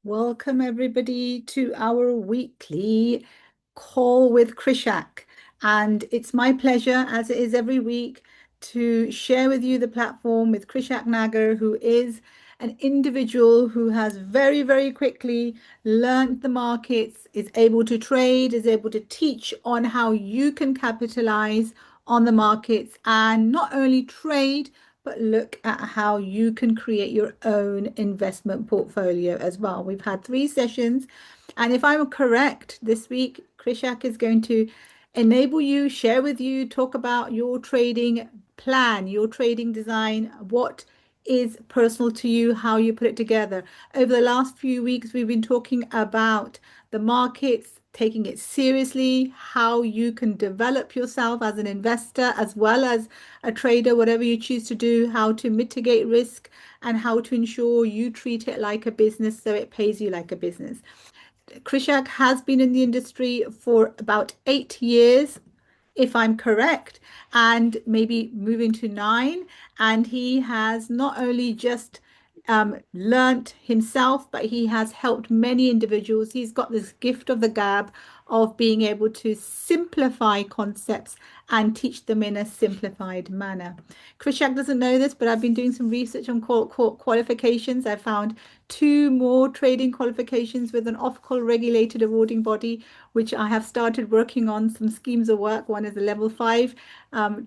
Welcome, everybody, to our weekly call with Krishak. And it's my pleasure, as it is every week, to share with you the platform with Krishak Nagar, who is an individual who has very, very quickly learned the markets, is able to trade, is able to teach on how you can capitalize on the markets and not only trade but look at how you can create your own investment portfolio as well. We've had 3 sessions, and if I'm correct, this week, Krishak is going to enable you, share with you, talk about your trading plan, your trading design, what is personal to you, how you put it together. Over the last few weeks, we've been talking about the markets, taking it seriously, how you can develop yourself as an investor as well as a trader, whatever you choose to do, how to mitigate risk, and how to ensure you treat it like a business so it pays you like a business. Krishak has been in the industry for about 8 years, if I'm correct, and maybe moving to 9. And he has not only just learnt himself, but he has helped many individuals. He's got this gift of the gab of being able to simplify concepts and teach them in a simplified manner. Krishak doesn't know this, but I've been doing some research on qualifications. I found 2 more trading qualifications with an Ofcol regulated awarding body, which I have started working on some schemes of work. One is a level 5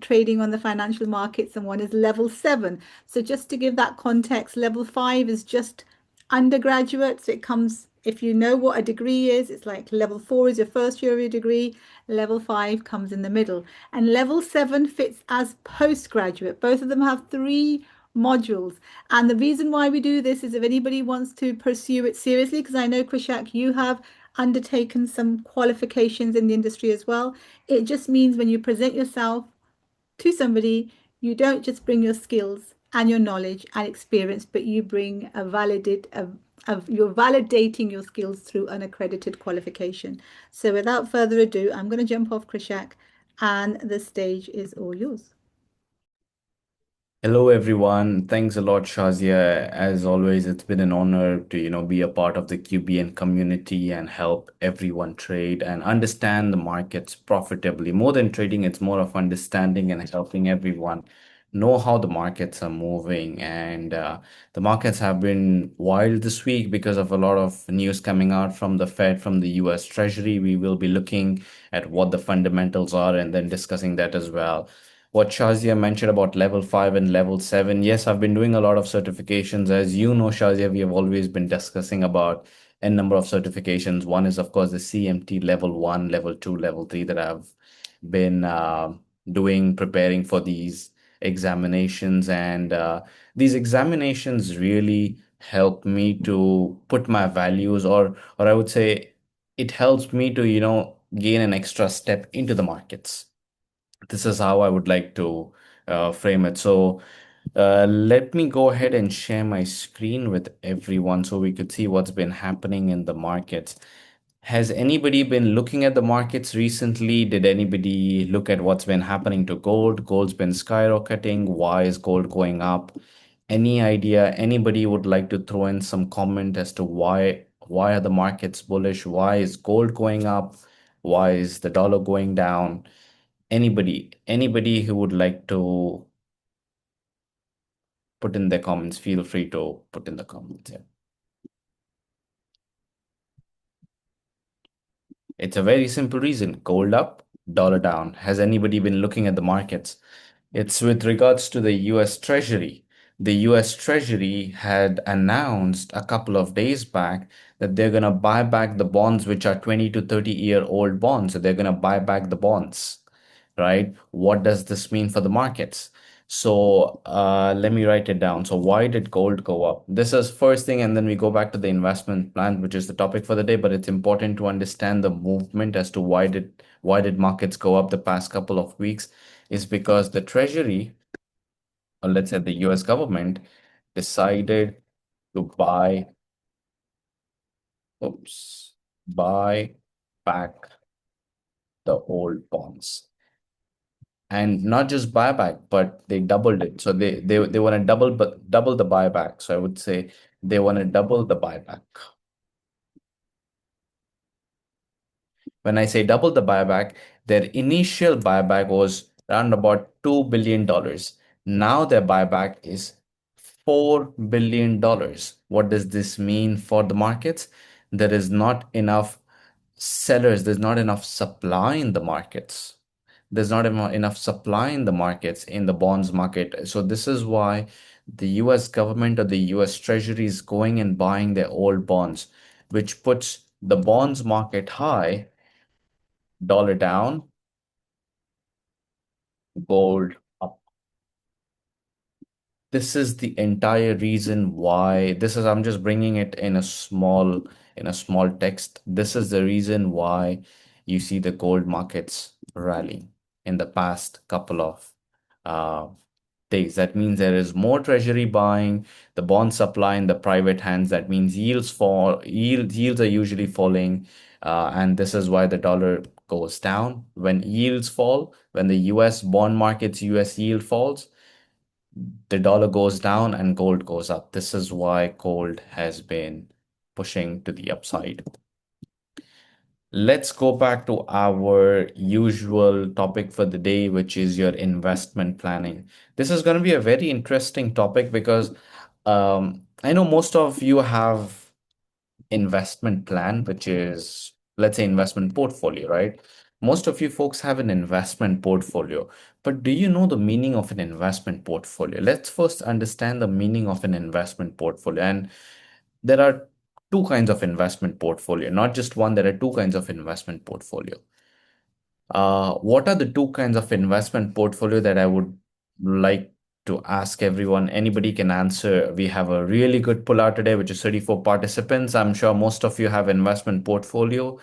trading on the financial markets, and one is level 7. So just to give that context, level 5 is just undergraduate. So it comes, if you know what a degree is, it's like level 4 is your first year of your degree, level 5 comes in the middle, and level 7 fits as postgraduate. Both of them have 3 modules. And the reason why we do this is if anybody wants to pursue it seriously, because I know, Krishak, you have undertaken some qualifications in the industry as well. It just means when you present yourself to somebody, you don't just bring your skills and your knowledge and experience, but you bring you're validating your skills through an accredited qualification. So without further ado, I'm going to jump off, Krishak, and the stage is all yours. Hello, everyone. Thanks a lot, Shazia. As always, it's been an honor to, be a part of the QBN community and help everyone trade and understand the markets profitably. More than trading, it's more of understanding and helping everyone know how the markets are moving. And the markets have been wild this week because of a lot of news coming out from the Fed, from the US Treasury. We will be looking at what the fundamentals are and then discussing that as well. What Shazia mentioned about level 5 and level 7. Yes, I've been doing a lot of certifications. As you know, Shazia, we have always been discussing about a number of certifications. One is, of course, the CMT level 1, level 2, level 3 that I've been doing, preparing for these examinations. And these examinations really help me to put my values, or I would say it helps me to, gain an extra step into the markets. This is how I would like to frame it. So let me go ahead and share my screen with everyone so we could see what's been happening in the markets. Has anybody been looking at the markets recently? Did anybody look at what's been happening to gold? Gold's been skyrocketing. Why is gold going up? Any idea? Anybody would like to throw in some comment as to why are the markets bullish? Why is gold going up? Why is the dollar going down? Anybody who would like to put in their comments, feel free to put in the comments. Yeah. It's a very simple reason. Gold up, dollar down. Has anybody been looking at the markets? It's with regards to the US Treasury. The US Treasury had announced a couple of days back that they're going to buy back the bonds, which are 20 to 30-year-old bonds. So they're going to buy back the bonds, right? What does this mean for the markets? So let me write it down. So why did gold go up? This is first thing, and then we go back to the investment plan, which is the topic for the day. But it's important to understand the movement as to why did markets go up the past couple of weeks, is because the Treasury, or let's say the US government, decided to buy back the old bonds. And not just buyback, but they doubled it. So they want to double the buyback. So I would say they want to double the buyback. When I say double the buyback, their initial buyback was around about $2 billion. Now their buyback is $4 billion. What does this mean for the markets? There is not enough sellers, there's not enough supply in the markets. There's not enough supply in the markets, in the bonds market. So this is why the US government or the US Treasury is going and buying their old bonds, which puts the bonds market high, dollar down, gold up. This is the entire reason why this is, I'm just bringing it in a small text. This is the reason why you see the gold markets rally in the past couple of uh, days. That means there is more treasury buying, the bond supply in the private hands. That means yields are usually falling, and this is why the dollar goes down. When yields fall, when the US bond market's US yield falls, the dollar goes down and gold goes up. This is why gold has been pushing to the upside. Let's go back to our usual topic for the day, which is your investment planning. This is going to be a very interesting topic because I know most of you have investment plan, which is, let's say, investment portfolio, right? Most of you folks have an investment portfolio, but do you know the meaning of an investment portfolio? Let's first understand the meaning of an investment portfolio. And there are two kinds of investment portfolio, not just one, there are two kinds of investment portfolio. What are the two kinds of investment portfolio that I would like to ask everyone? Anybody can answer. We have a really good pull out today, which is 34 participants. I'm sure most of you have investment portfolio.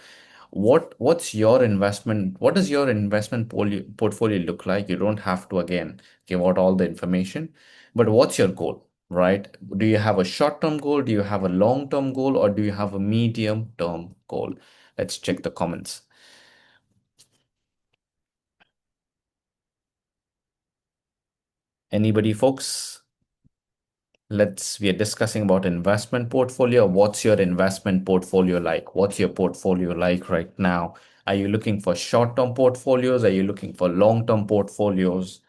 What's your investment? What does your investment portfolio look like? You don't have to again give out all the information, but what's your goal, right? Do you have a short-term goal? Do you have a long-term goal, or do you have a medium-term goal? Let's check the comments. Anybody, folks? We are discussing about investment portfolio. What's your investment portfolio like? What's your portfolio like right now? Are you looking for short-term portfolios? Are you looking for long-term portfolios?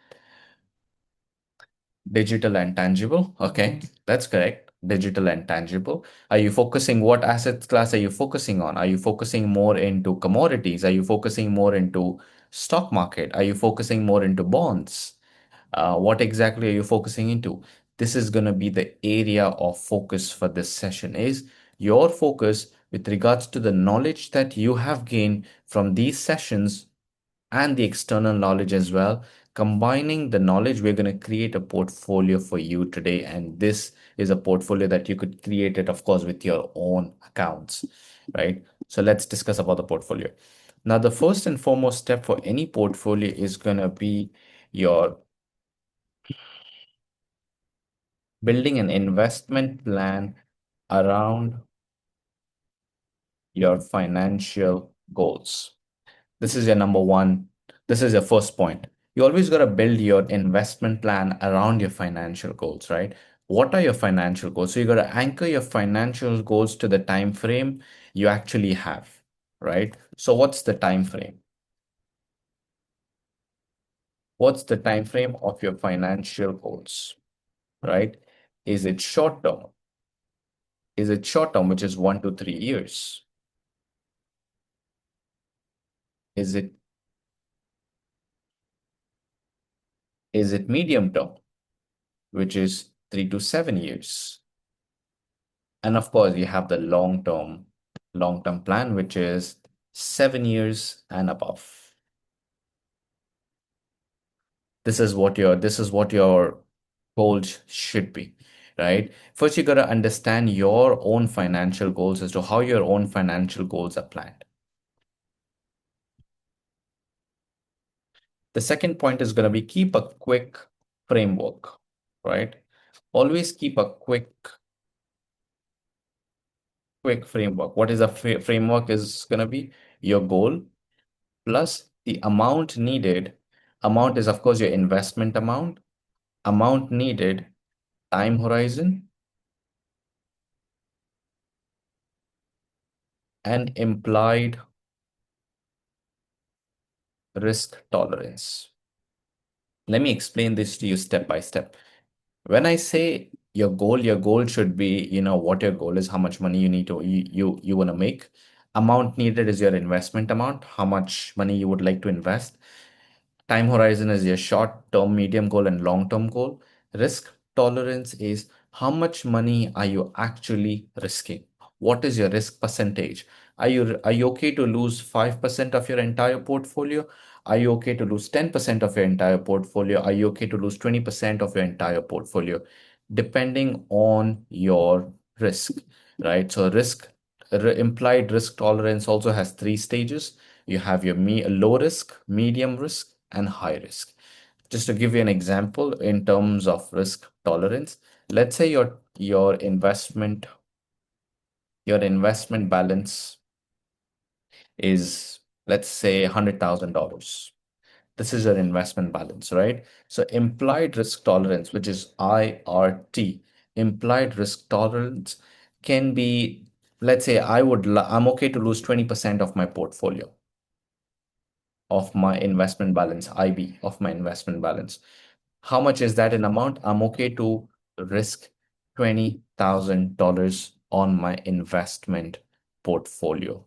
Digital and tangible. Okay, that's correct. Digital and tangible. Are you focusing, what asset class are you focusing on? Are you focusing more into commodities? Are you focusing more into stock market? Are you focusing more into bonds? What exactly are you focusing into? This is going to be the area of focus for this session, is your focus with regards to the knowledge that you have gained from these sessions and the external knowledge as well. Combining the knowledge, we're going to create a portfolio for you today. And this is a portfolio that you could create it, of course, with your own accounts, right? So let's discuss about the portfolio. Now, the first and foremost step for any portfolio is going to be your building an investment plan around your financial goals. This is your number one. This is your first point. You always got to build your investment plan around your financial goals, right? What are your financial goals? So you got to anchor your financial goals to the time frame you actually have, right? So what's the time frame? What's the time frame of your financial goals, right? Is it short term? Is it short term, which is 1 to 3 years? Is it medium term, which is 3 to 7 years? And of course, you have the long-term plan, which is 7 years and above. This is what your goals should be, right? First, you got to understand your own financial goals as to how your own financial goals are planned. The second point is going to be keep a quick framework, right? Always keep a quick framework. What is a framework is going to be your goal plus the amount needed. Amount is, of course, your investment amount needed, time horizon, and implied risk tolerance. Let me explain this to you step by step. When I say your goal should be, what your goal is, how much money you need to you want to make. Amount needed is your investment amount, how much money you would like to invest. Time horizon is your short term, medium goal, and long term goal. Risk tolerance is how much money are you actually risking? What is your risk percentage? Are you okay to lose 5% of your entire portfolio? Are you okay to lose 10% of your entire portfolio? Are you okay to lose 20% of your entire portfolio? Depending on your risk, right? So implied risk tolerance also has three stages. You have your low risk, medium risk, and high risk. Just to give you an example in terms of risk tolerance, let's say your investment balance is, let's say, $100,000. This is your investment balance, right? So implied risk tolerance, which is IRT, implied risk tolerance can be, let's say, I'm okay to lose 20% of my portfolio, of my investment balance, IB of my investment balance. How much is that in amount? I'm okay to risk $20,000 on my investment portfolio.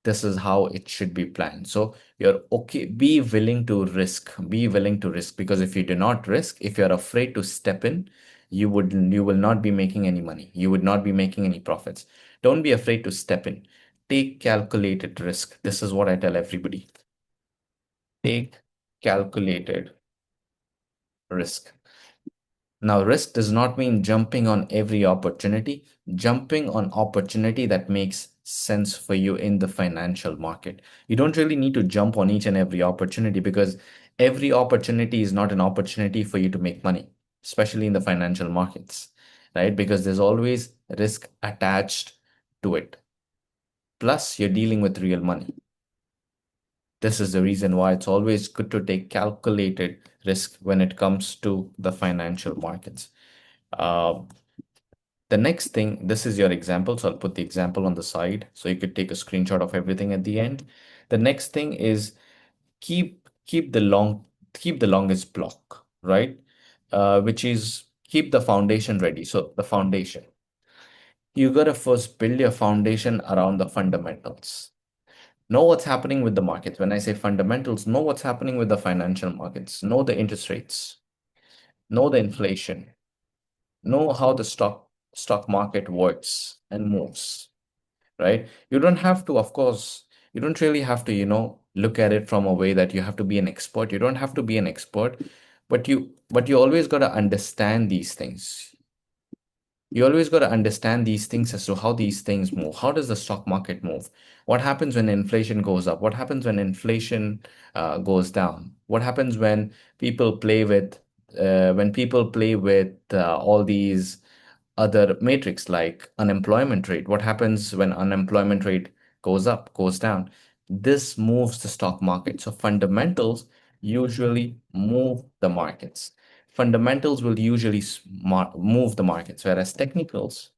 This is how it should be planned. So you're okay, be willing to risk, because if you do not risk, if you're afraid to step in, you will not be making any money. You would not be making any profits. Don't be afraid to step in. Take calculated risk. This is what I tell everybody. Take calculated risk. Now, risk does not mean jumping on every opportunity, jumping on opportunity that makes sense for you in the financial market. You don't really need to jump on each and every opportunity, because every opportunity is not an opportunity for you to make money, especially in the financial markets, right? Because there's always risk attached to it. Plus, you're dealing with real money. This is the reason why it's always good to take calculated risk when it comes to the financial markets. Uh, the next thing, this is your example, so I'll put the example on the side so you could take a screenshot of everything at the end. The next thing is keep the longest block, right? Which is keep the foundation ready. So the foundation, you gotta first build your foundation around the fundamentals. Know what's happening with the markets. When I say fundamentals, know what's happening with the financial markets. Know the interest rates. Know the inflation. Know how the stock market works and moves, right? You don't have to, of course, you don't really have to, look at it from a way that you have to be an expert. You don't have to be an expert, but you always got to understand these things. You always got to understand these things as to how these things move. How does the stock market move? What happens when inflation goes up? What happens when inflation goes down? What happens when people play with all these other metrics like unemployment rate? What happens when unemployment rate goes up, goes down? This moves the stock market. So fundamentals usually move the markets. Fundamentals will usually move the markets, whereas technicals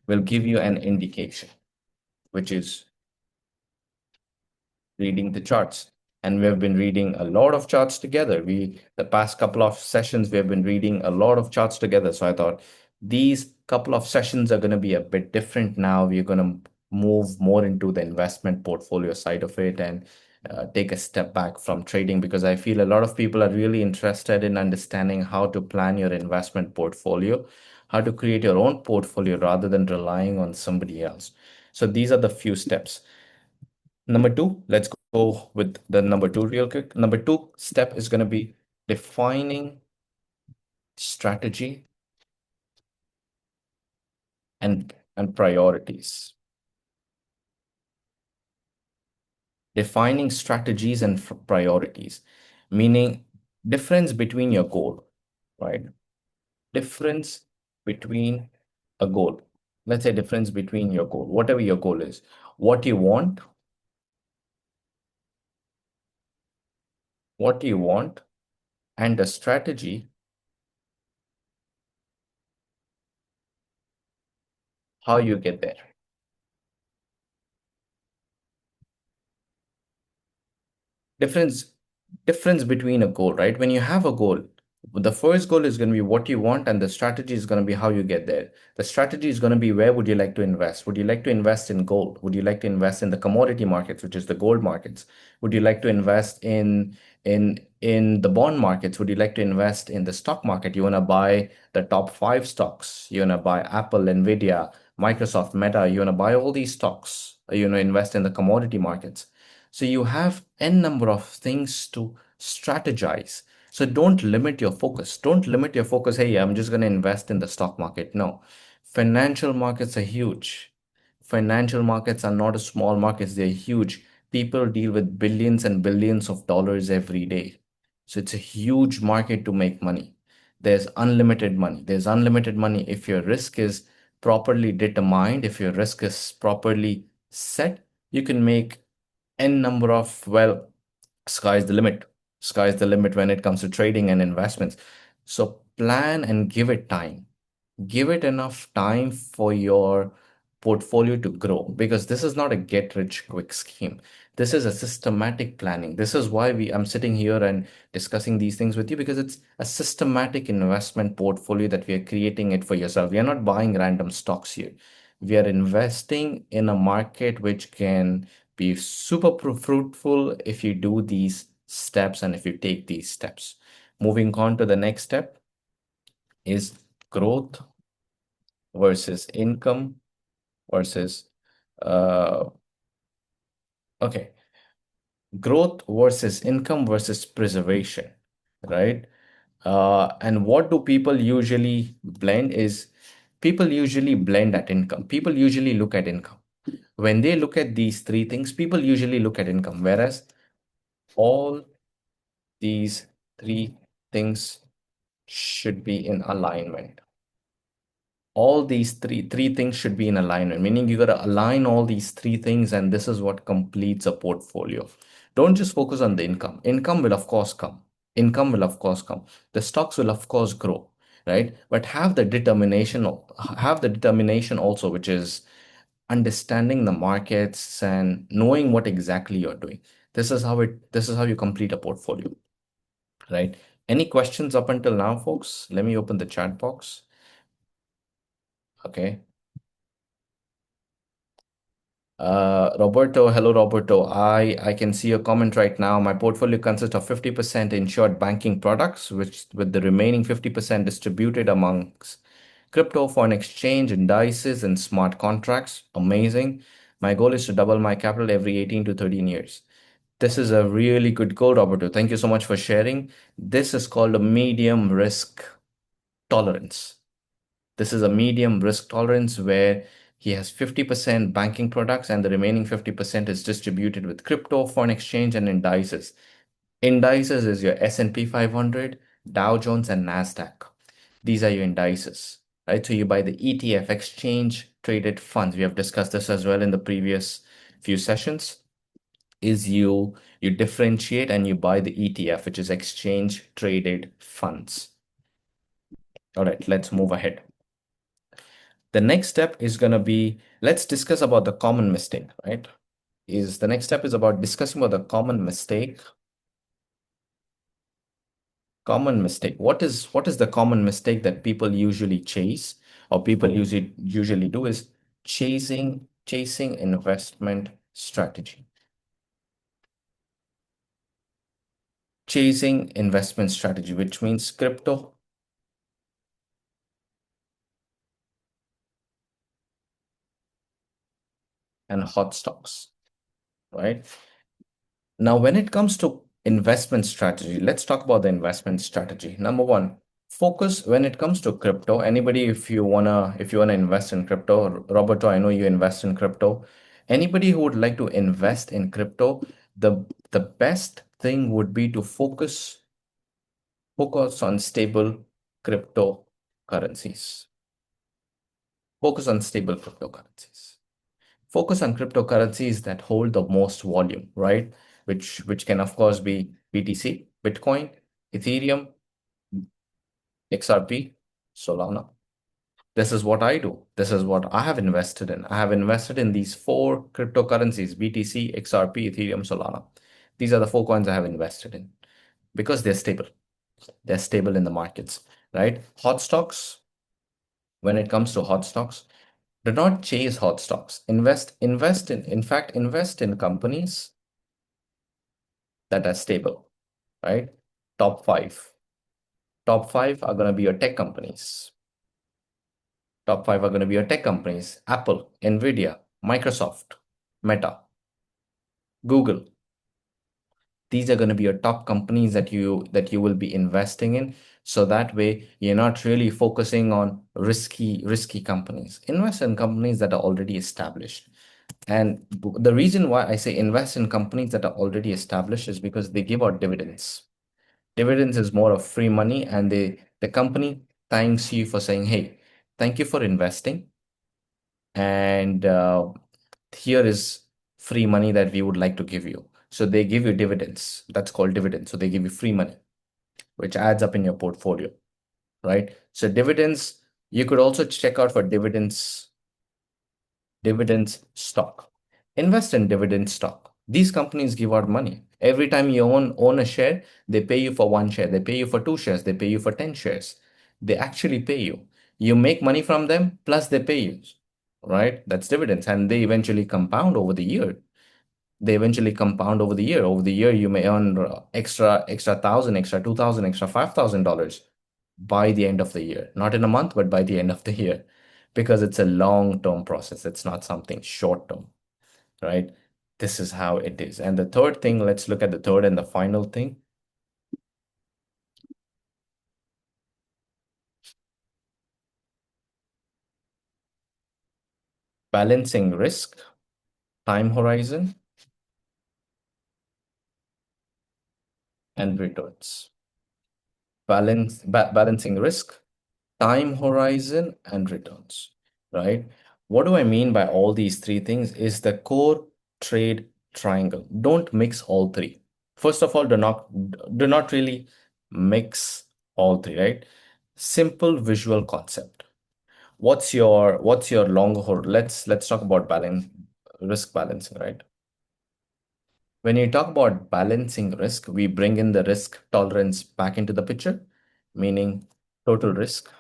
will give you an indication, which is reading the charts. And we have been reading a lot of charts together. The past couple of sessions, we have been reading a lot of charts together. So I thought these couple of sessions are going to be a bit different now. We're going to move more into the investment portfolio side of it and take a step back from trading, because I feel a lot of people are really interested in understanding how to plan your investment portfolio, how to create your own portfolio rather than relying on somebody else. So these are the few steps. Number two, let's go with the number two real quick. Number two step is going to be defining strategy and priorities. Defining strategies and priorities, meaning difference between your goal, right? Difference between a goal. Let's say difference between your goal, whatever your goal is, what you want, and the strategy, how you get there. difference difference between a goal, right? When you have a goal, the first goal is going to be what you want, and the strategy is going to be how you get there. The strategy is going to be where would you like to invest? Would you like to invest in gold? Would you like to invest in the commodity markets, which is the gold markets? Would you like to invest in the bond markets? Would you like to invest in the stock market? You want to buy the top five stocks. You want to buy Apple, Nvidia, Microsoft, Meta. You want to buy all these stocks. You want to invest in the commodity markets. So you have n number of things to strategize. So don't limit your focus. Don't limit your focus. Hey, I'm just going to invest in the stock market. No, financial markets are huge. Financial markets are not a small markets. They're huge. People deal with billions and billions of dollars every day. So it's a huge market to make money. There's unlimited money. There's unlimited money if your risk is properly determined, if your risk is properly set, you can make n number of, well, sky's the limit. Sky's the limit when it comes to trading and investments. So plan and give it time. Give it enough time for your portfolio to grow, because this is not a get rich quick scheme. This is a systematic planning. This is why I'm sitting here and discussing these things with you, because it's a systematic investment portfolio that we are creating it for yourself. We are not buying random stocks here. We are investing in a market which can be super fruitful if you do these steps and if you take these steps. Moving on to the next step is growth versus income versus uh okay, growth versus income versus preservation, right? And what do people usually blend is, people usually blend at income. People usually look at income. When they look at these three things, people usually look at income, whereas all these three things should be in alignment. All these three things should be in alignment, meaning you got to align all these three things, and this is what completes a portfolio. Don't just focus on the income. Income will of course come. Income will of course come. The stocks will of course grow, right? But have the determination also, which is understanding the markets and knowing what exactly you're doing. This is how you complete a portfolio, right? Any questions up until now, folks? Let me open the chat box. Okay. Roberto, hello, Roberto. I can see your comment right now. My portfolio consists of 50% insured banking products, which with the remaining 50% distributed amongst crypto, foreign exchange, indices, and smart contracts. Amazing. My goal is to double my capital every 18 to 13 years. This is a really good goal, Roberto. Thank you so much for sharing. This is called a medium risk tolerance. This is a medium risk tolerance where he has 50% banking products and the remaining 50% is distributed with crypto, foreign exchange, and indices. Indices is your S&P 500, Dow Jones, and NASDAQ. These are your indices, right? So you buy the ETF, exchange traded funds. We have discussed this as well in the previous few sessions. Is you differentiate and you buy the ETF, which is exchange traded funds. All right, let's move ahead. The next step is going to be, let's discuss about the common mistake, right? The next step is about discussing about the common mistake. Common mistake. What is the common mistake that people usually chase, or people usually do, is chasing investment strategy. Chasing investment strategy, which means crypto and hot stocks, right? Now, when it comes to investment strategy, let's talk about the investment strategy. Number one, focus when it comes to crypto. Anybody, if you wanna invest in crypto, Roberto, I know you invest in crypto. Anybody who would like to invest in crypto, the best thing would be to focus on stable cryptocurrencies. Focus on stable cryptocurrencies. Focus on cryptocurrencies that hold the most volume, right? Which can of course be BTC, Bitcoin, Ethereum, XRP, Solana. This is what I do. This is what I have invested in. I have invested in these four cryptocurrencies: BTC, XRP, Ethereum, Solana. These are the four coins I have invested in because they're stable. They're stable in the markets, right? Hot stocks, when it comes to hot stocks, do not chase hot stocks. In fact, invest in companies that are stable, right? Top five. Top five are going to be your tech companies. Top five are going to be your tech companies: Apple, Nvidia, Microsoft, Meta, Google. These are going to be your top companies that you will be investing in. So that way you're not really focusing on risky companies. Invest in companies that are already established. And the reason why I say invest in companies that are already established is because they give out dividends. Dividends is more of free money, and the company thanks you for saying, hey, thank you for investing, and here is free money that we would like to give you. So they give you dividends. That's called dividends. So they give you free money, which adds up in your portfolio, right? So dividends, you could also check out for dividends stock. Invest in dividend stock. These companies give out money. Every time you own a share, they pay you for one share. They pay you for two shares. They pay you for 10 shares. They actually pay you. You make money from them, plus they pay you, right? That's dividends. And they eventually compound over the year. They eventually compound over the year. Over the year, you may earn extra thousand, extra 2,000, extra $5,000 by the end of the year. Not in a month, but by the end of the year, because it's a long-term process. It's not something short-term, right? This is how it is. And the third thing, let's look at the third and the final thing: balancing risk, time horizon, and returns. Balancing risk, time horizon, and returns, right? What do I mean by all these three things is the core trade triangle. Don't mix all three. First of all, do not really mix all three, right? Simple visual concept. What's your long haul? Let's talk about risk balancing, right? When you talk about balancing risk, we bring in the risk tolerance back into the picture, meaning total risk,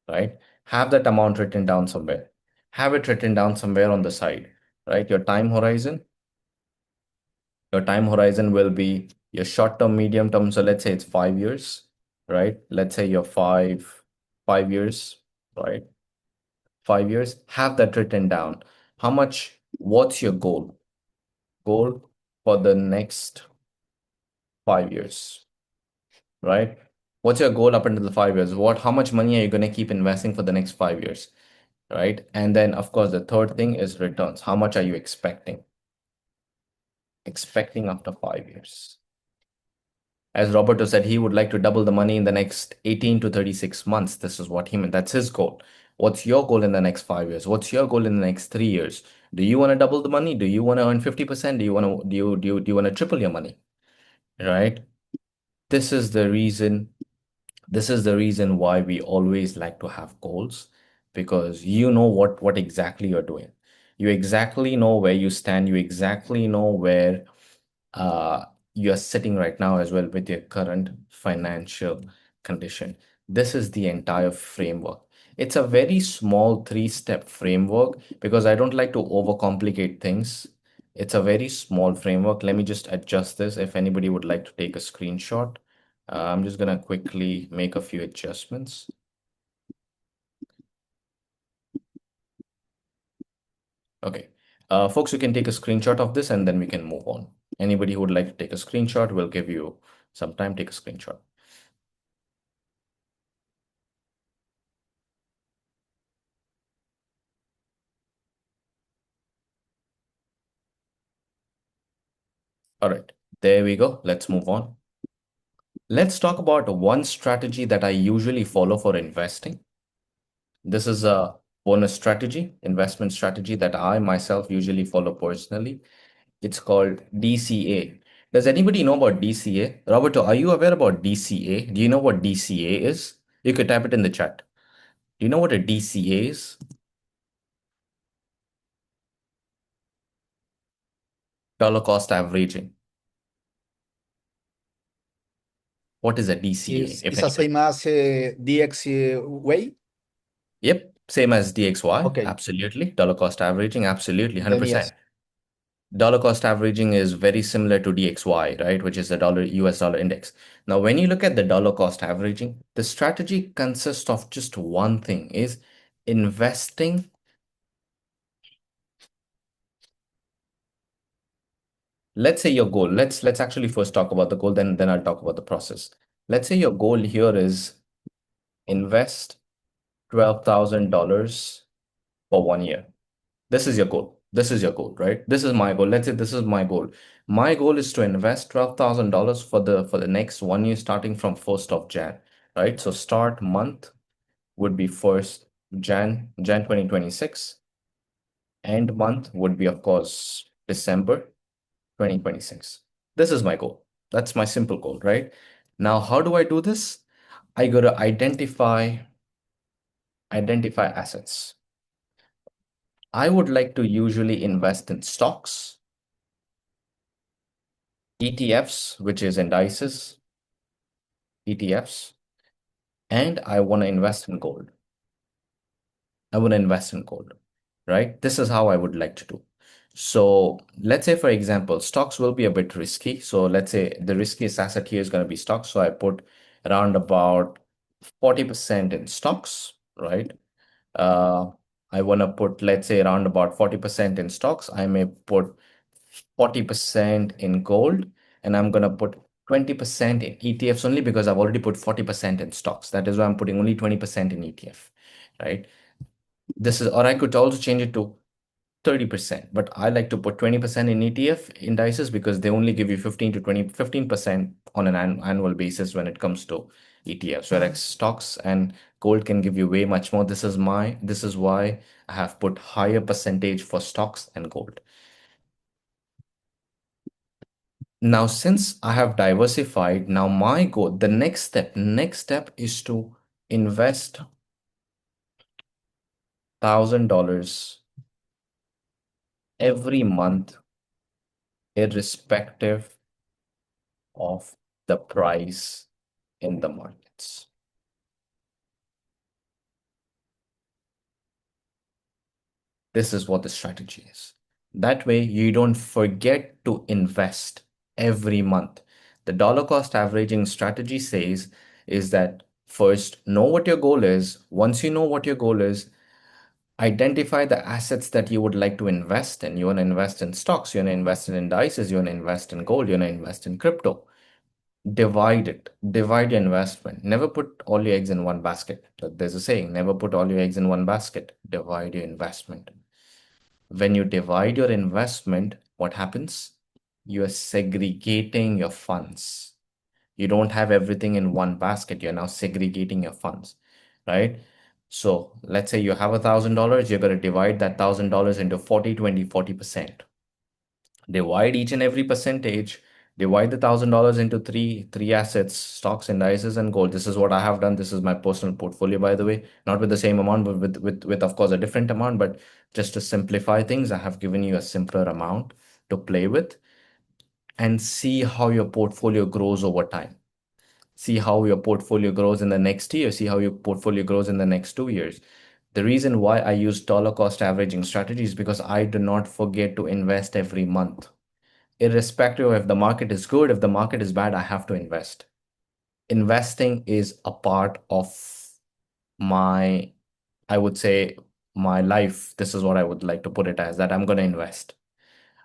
right? Have that amount written down somewhere. Have it written down somewhere on the side, right? Your time horizon will be your short term, medium term. So let's say it's 5 years, right? Let's say you're 5 years, right? 5 years. Have that written down. What's your goal for the next 5 years, right? What's your goal up until the 5 years? How much money are you going to keep investing for the next 5 years, right? And then, of course, the third thing is returns. How much are you expecting after 5 years? As Roberto said, he would like to double the money in the next 18 to 36 months. This is what he meant. That's his goal. What's your goal in the next 5 years? What's your goal in the next 3 years? Do you want to double the money? Do you want to earn 50%? Do you want to triple your money? Right? This is the reason This is the reason why we always like to have goals, because you know what exactly you're doing. You exactly know where you stand. You exactly know where uh, you're sitting right now as well with your current financial condition. This is the entire framework. It's a very small three-step framework because I don't like to overcomplicate things. It's a very small framework. Let me just adjust this if anybody would like to take a screenshot. I'm just gonna quickly make a few adjustments. Okay. Folks, you can take a screenshot of this and then we can move on. Anybody who would like to take a screenshot, we'll give you some time, take a screenshot. All right, there we go. Let's move on. Let's talk about one strategy that I usually follow for investing. This is a bonus strategy, investment strategy that I myself usually follow personally. It's called DCA. Does anybody know about DCA? Roberto, are you aware about DCA? Do you know what DCA is? You could type it in the chat. Do you know what a DCA is? Dollar cost averaging. What is a DCA, if Is the anybody? same as DX way? Yep, same as DXY. Okay, Absolutely. Dollar cost averaging. Absolutely. then yes. 100%. Dollar cost averaging is very similar to DXY, right? Which is the US dollar index. Now, when you look at the dollar cost averaging, the strategy consists of just one thing is investing. Let's say your goal. Let's actually first talk about the goal, then I'll talk about the process. Let's say your goal here is invest $12,000 for 1 year. This is your goal. This is your goal, right? This is my goal. Let's say this is my goal. My goal is to invest $12,000 for the next 1 year, starting from 1st of Jan, right? So start month would be 1st Jan 2026. End month would be, of course, December 2026. This is my goal. That's my simple goal, right? Now, how do I do this? I got to identify assets. I would like to usually invest in stocks, ETFs, which is indices, ETFs, and I want to invest in gold. I want to invest in gold, right? This is how I would like to do. So let's say, for example, stocks will be a bit risky. So let's say the riskiest asset here is going to be stocks. So I put around about 40% in stocks, right? Uh, I want to put, let's say, around about 40% in stocks. I may put 40% in gold, and I'm going to put 20% in ETFs only because I've already put 40% in stocks. That is why I'm putting only 20% in ETF, right? This is, or I could also change it to 30%, but I like to put 20% in ETF indices because they only give you 15% on an annual basis when it comes to ETFs, whereas stocks and gold can give you way much more. This is why I have put higher percentage for stocks and gold. Now, since I have diversified, now my goal, the next step is to invest $1,000 every month, irrespective of the price in the markets. This is what the strategy is. That way, you don't forget to invest every month. The dollar cost averaging strategy says is that first, know what your goal is. Once you know what your goal is, identify the assets that you would like to invest in. You want to invest in stocks, you want to invest in indices, you want to invest in gold, you want to invest in crypto. Divide it, divide your investment. Never put all your eggs in one basket. There's a saying, never put all your eggs in one basket. Divide your investment. When you divide your investment, what happens? You are segregating your funds. You don't have everything in one basket. You're now segregating your funds, right? So let's say you have $1,000, you're going to divide that $1,000 into 40, 20, 40%. Divide each and every percentage, divide the $1,000 into three assets, stocks, indices, and gold. This is what I have done. This is my personal portfolio, by the way, not with the same amount, but with of course a different amount. But just to simplify things, I have given you a simpler amount to play with and see how your portfolio grows over time. See how your portfolio grows in the next year, see how your portfolio grows in the next 2 years. The reason why I use dollar cost averaging strategy is because I do not forget to invest every month. Irrespective of if the market is good, if the market is bad, I have to invest. Investing is a part of my, I would say, my life. This is what I would like to put it as, that I'm going to invest.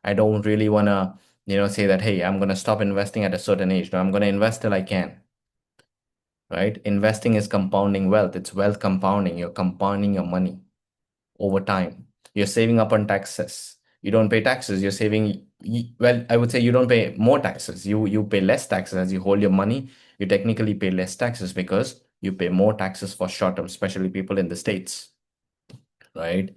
I don't really want to, say that, hey, I'm going to stop investing at a certain age. No, I'm going to invest till I can, right? Investing is compounding wealth. It's wealth compounding. You're compounding your money over time. You're saving up on taxes. You don't pay taxes. You're saving, well, I would say you don't pay more taxes. You pay less taxes as you hold your money. You technically pay less taxes because you pay more taxes for short term, especially people in the States, right?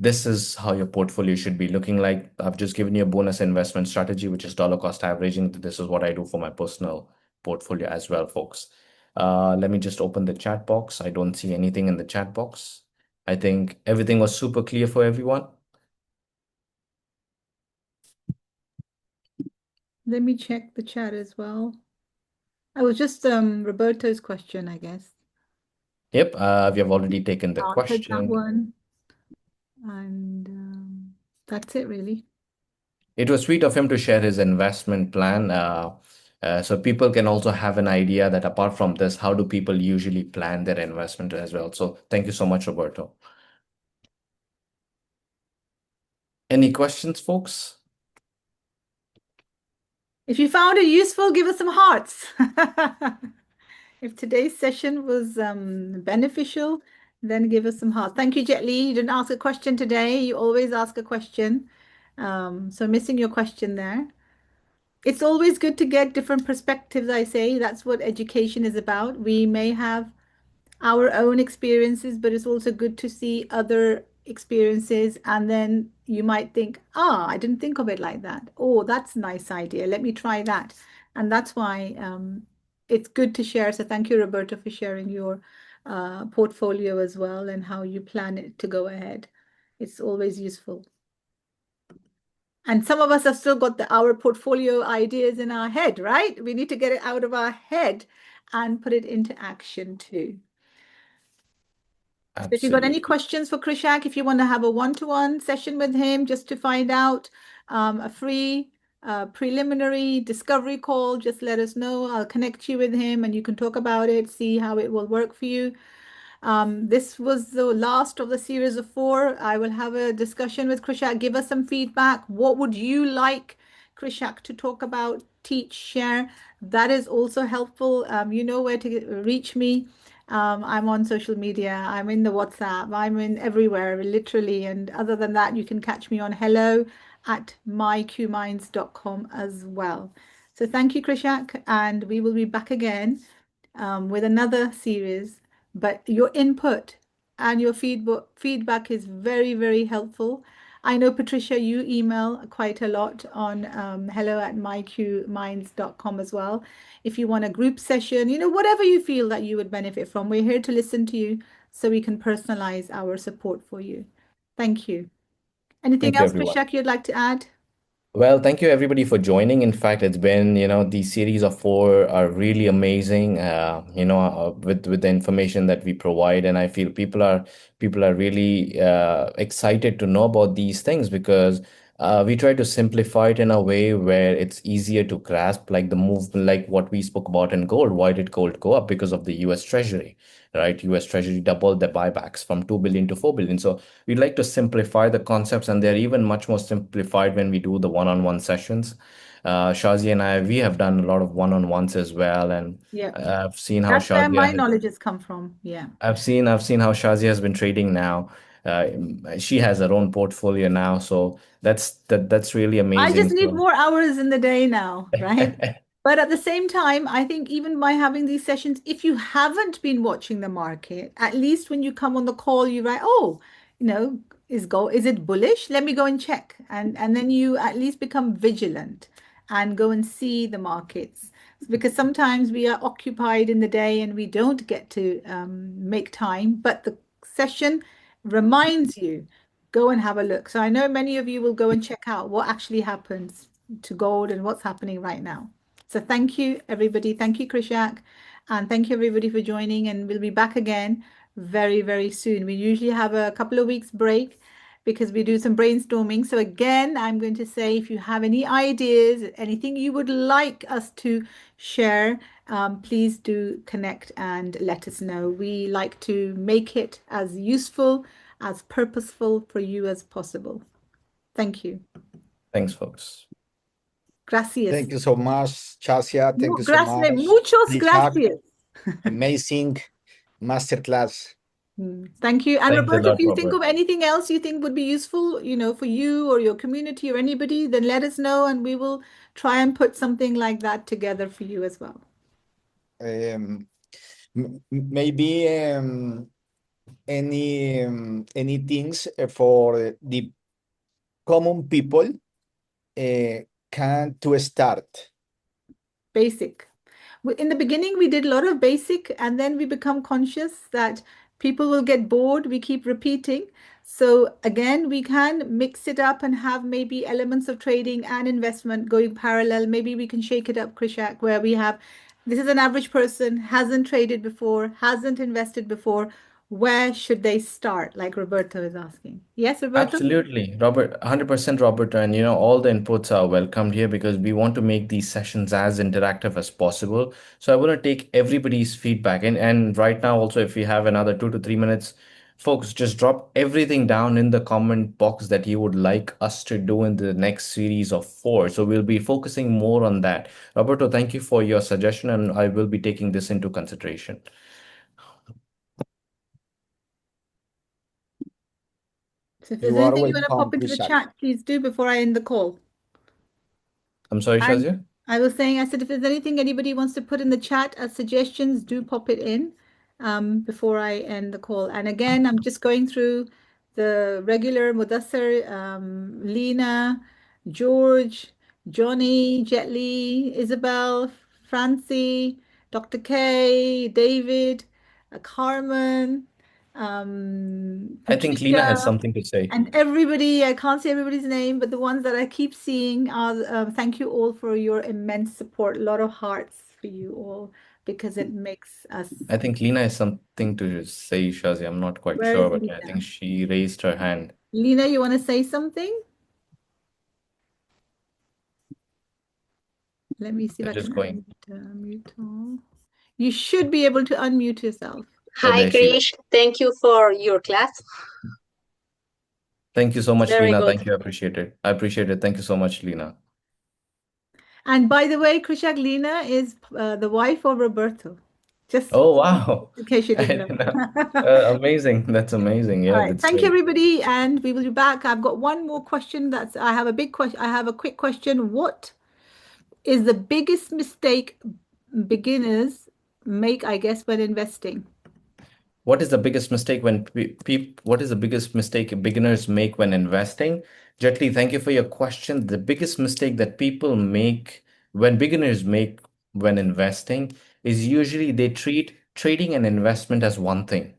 This is how your portfolio should be looking like. I've just given you a bonus investment strategy, which is dollar cost averaging. This is what I do for my personal portfolio as well, folks. Let me just open the chat box. I don't see anything in the chat box. I think everything was super clear for everyone. Let me check the chat as well. I was just Roberto's question, I guess. Yep, we have already taken the Answered that question. one, and that's it really. It was sweet of him to share his investment plan. So people can also have an idea that apart from this, how do people usually plan their investment as well? So thank you so much, Roberto. Any questions, folks? If you found it useful, give us some hearts. If today's session was beneficial, then give us some hearts. Thank you, Jet Li. You didn't ask a question today. You always ask a question. So missing your question there. It's always good to get different perspectives, I say. That's what education is about. We may have our own experiences, but it's also good to see other experiences. And then you might think, ah, I didn't think of it like that. Oh, that's a nice idea. Let me try that. And that's why it's good to share. So thank you, Roberta, for sharing your portfolio as well and how you plan it to go ahead. It's always useful. And some of us have still got our portfolio ideas in our head, right? We need to get it out of our head and put it into action too. So if you've got any Absolutely. questions for Krishak, if you want to have a one-to-one session with him just to find out a free preliminary discovery call, just let us know. I'll connect you with him and you can talk about it, see how it will work for you. This was the last of the series of four. I will have a discussion with Krishak. Give us some feedback. What would you like Krishak to talk about, teach, share? That is also helpful. You know where to reach me. I'm on social media. I'm in the WhatsApp. I'm in everywhere, literally. And other than that, you can catch me on hello at myqminds.com as well. So thank you, Krishak, and we will be back again with another series. But your input and your feedback is very, very helpful. I know, Patricia, you email quite a lot on hello at myqminds.com as well. If you want a group session, whatever you feel that you would benefit from, we're here to listen to you so we can personalize our support for you. Thank you. Anything Thank you, else, everyone. Krishak, you'd like to add? Well, thank you everybody for joining. In fact, it's been, these series of four are really amazing, with the information that we provide. And I feel people are really excited to know about these things because we try to simplify it in a way where it's easier to grasp, like the move, like what we spoke about in gold. Why did gold go up? Because of the US Treasury, right? US Treasury doubled the buybacks from 2 billion to 4 billion. So we like to simplify the concepts, and they're even much more simplified when we do the one-on-one sessions. Shazi and I, we have done a lot of one-on-ones as well, and Yeah, I've seen how that's where Shazia my has, knowledge has come from. Yeah. I've seen how Shazia has been trading now. She has her own portfolio now, so that's really I just amazing. need So more hours in the day now, right? But at the same time, I think even by having these sessions, if you haven't been watching the market, at least when you come on the call, you write, oh, you know, is it bullish? Let me go and check. And then you at least become vigilant and go and see the markets. Because sometimes we are occupied in the day and we don't get to make time, but the session reminds you, go and have a look. So I know many of you will go and check out what actually happens to gold and what's happening right now. So thank you, everybody. Thank you, Krishak. And thank you, everybody, for joining. And we'll be back again very, very soon. We usually have a couple of weeks break because we do some brainstorming. So again, I'm going to say if you have any ideas, anything you would like us to share, please do connect and let us know. We like to make it as useful, as purposeful for you as possible. Thank you. thanks, folks. Gracias. Thank you so much, Chasia. Thank you so Gracias. much, Muchos Krishak. gracias. Amazing masterclass. Thank you. And Thanks a Roberto, if lot, you think Robert. of anything else you think would be useful, for you or your community or anybody, then let us know and we will try and put something like that together for you as well. Um, Maybe any things for the common people can to start. Basic. In the beginning, we did a lot of basic, and then we become conscious that people will get bored. We keep repeating. So again, we can mix it up and have maybe elements of trading and investment going parallel. Maybe we can shake it up, Krishak, where we have This is an average person, hasn't traded before, hasn't invested before. Where should they start? Like Roberto is asking. Yes, Roberto? Absolutely, Robert, 100% Robert, and all the inputs are welcomed here because we want to make these sessions as interactive as possible. So I want to take everybody's feedback and right now also if we have another 2 to 3 minutes, folks, just drop everything down in the comment box that you would like us to do in the next series of four. So we'll be focusing more on that. Roberto, thank you for your suggestion, and I will be taking this into consideration. So if there's You are anything you want to welcome, pop into the Krishak. chat, please do before I end the call. I'm sorry, And Shazia? I was saying, I said, if there's anything anybody wants to put in the chat as suggestions, do pop it in before I end the call. And again, I'm just going through the regular Mudassar, Lena, George, Johnny, Jet Li, Isabel, Francie, Dr. K, David, Carmen, I think Lena has Patricia. something to say. And everybody, I can't say everybody's name, but the ones that I keep seeing are, thank you all for your immense support. A lot of hearts for you all because it makes us. I think Lena has something to say, Shazi. I'm not quite Where sure, is but I think Lena? she raised her hand. Lena, you want to say something? Let me see if I Just can going. unmute all. You should be able to unmute yourself. Oh, Hi, there she is. Krish. Thank you for your class. Thank you so much, Very Lena. good. Thank you. I appreciate it. I appreciate it. Thank you so much, Lena. And by the way, Krishak, Lena is the wife of Roberto. Just Oh, wow. in case you I didn't didn't know. know. Amazing. That's amazing. All Yeah, right. that's Thank you, great. everybody. And we will be back. I've got one more question. I have a big question. I have a quick question. What is the biggest mistake beginners make, I guess, when investing? What is the biggest mistake when what is the biggest mistake beginners make when investing? Jetli, thank you for your question. The biggest mistake that people make when beginners make when investing is usually they treat trading and investment as one thing.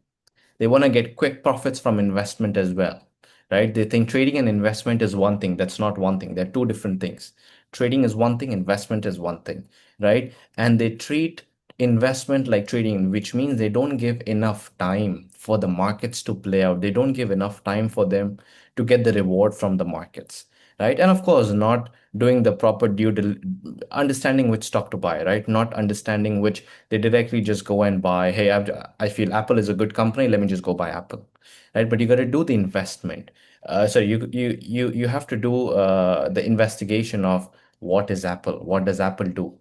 They want to get quick profits from investment as well, right? They think trading and investment is one thing. That's not one thing. They're two different things. Trading is one thing, investment is one thing, right? And they treat investment like trading, which means they don't give enough time for the markets to play out. They don't give enough time for them to get the reward from the markets, right? And of course, not doing the proper understanding which stock to buy, right? Not understanding which they directly just go and buy. Hey, I feel Apple is a good company. Let me just go buy Apple, right? But you got to do the investment. So you have to do the investigation of what is Apple, what does Apple do,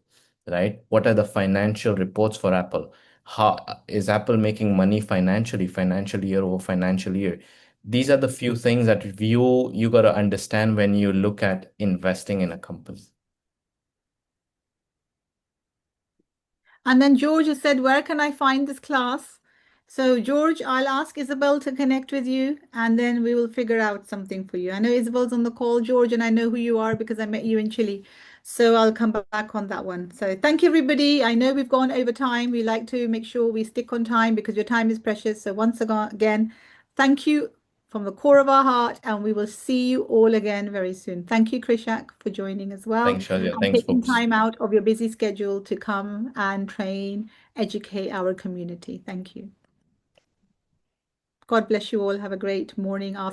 right? What are the financial reports for Apple? How is Apple making money financially, financial year over financial year? These are the few things that you got to understand when you look at investing in a company. And then George has said, where can I find this class? So George, I'll ask Isabel to connect with you and then we will figure out something for you. I know Isabel's on the call, George, and I know who you are because I met you in Chile. So I'll come back on that one. So thank you, everybody. I know we've gone over time. We like to make sure we stick on time because your time is precious. So once again, thank you from the core of our heart, and we will see you all again very soon. Thank you, Krishak, for joining as well Thanks, Shazia. and Thanks, taking folks. time out of your busy schedule to come and train, educate our community. Thank you. God bless you all. Have a great morning, afternoon.